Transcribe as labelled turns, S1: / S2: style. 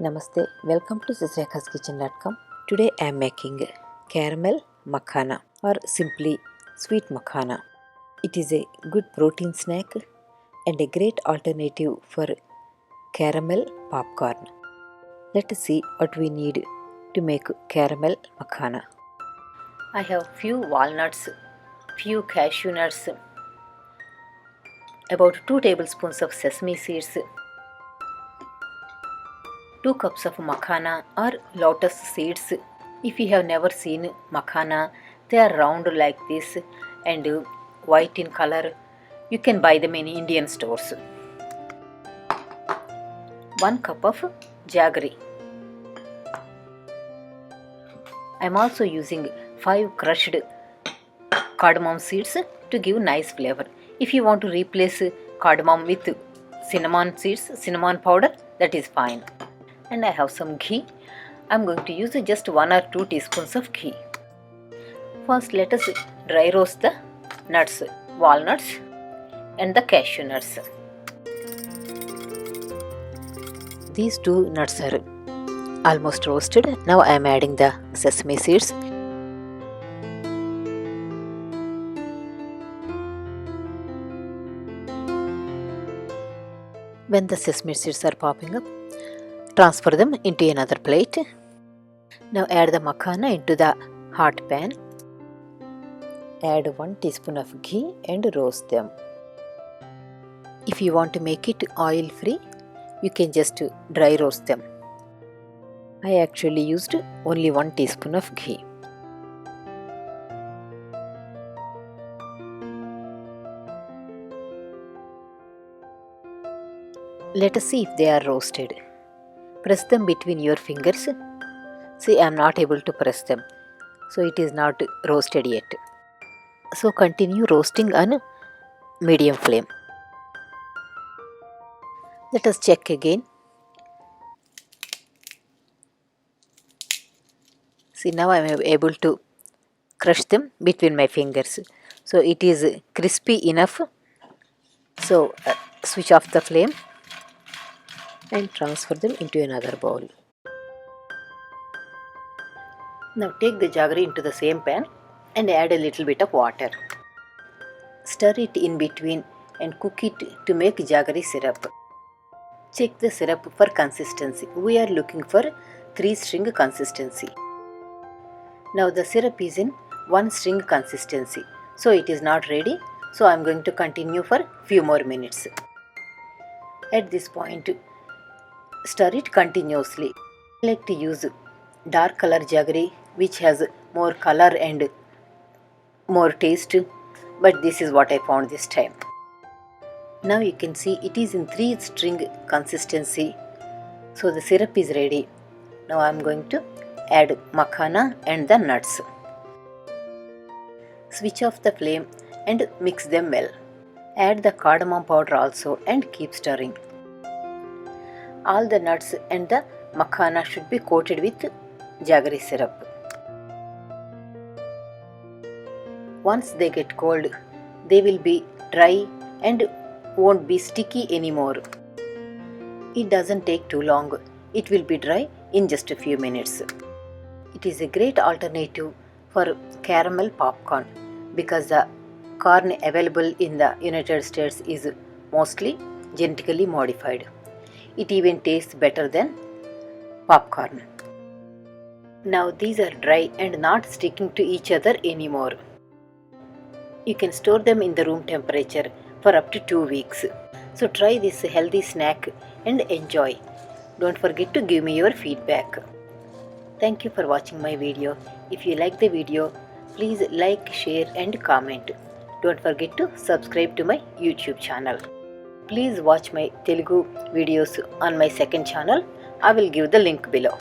S1: Namaste, welcome to sisterkitchen.com. Today I am making caramel makhana or simply sweet makhana. It is a good protein snack and a great alternative for caramel popcorn. Let us see what we need to make caramel makhana. I have few walnuts, few cashew nuts, about 2 tablespoons of sesame seeds, 2 cups of makhana or lotus seeds. If you have never seen makhana, they are round like this and white in color. You can buy them in Indian stores. 1 cup of jaggery. I am also using 5 crushed cardamom seeds to give nice flavor. If you want to replace cardamom with cinnamon seeds, cinnamon powder, that is fine. And I have some ghee. I am going to use just 1 or 2 teaspoons of ghee. First let us dry roast the nuts, walnuts and the cashew nuts. These 2 nuts are almost roasted. Now I am adding the sesame seeds. When the sesame seeds are popping up, transfer them into another plate. Now add the makhana into the hot pan. Add 1 teaspoon of ghee and roast them. If you want to make it oil free, you can just dry roast them. I actually used only 1 teaspoon of ghee. Let us see if they are roasted. Press them between your fingers. See, I am not able to press them, so it is not roasted yet. So continue roasting on medium flame. Let us check again. See, now I am able to crush them between my fingers. So it is crispy enough. So switch off the flame and transfer them into another bowl. Now take the jaggery into the same pan and add a little bit of water. Stir it in between and cook it to make jaggery syrup. Check the syrup for consistency. We are looking for 3-string consistency. Now the syrup is in 1-string consistency. So it is not ready. So I am going to continue for few more minutes. At this point, stir it continuously. I like to use dark color jaggery which has more color and more taste, but this is what I found this time. Now you can see it is in 3-string consistency, so the syrup is ready. Now I am going to add makhana and the nuts. Switch off the flame and mix them well. Add the cardamom powder also and keep stirring. All the nuts and the makhana should be coated with jaggery syrup. Once they get cold, they will be dry and won't be sticky anymore. It doesn't take too long. It will be dry in just a few minutes. It is a great alternative for caramel popcorn because the corn available in the United States is mostly genetically modified. It even tastes better than popcorn. Now these are dry and not sticking to each other anymore. You can store them in the room temperature for up to 2 weeks. So try this healthy snack and enjoy. Don't forget to give me your feedback. Thank you for watching my video. If you like the video, please like, share and comment. Don't forget to subscribe to my YouTube channel. Please watch my Telugu videos on my second channel. I will give the link below.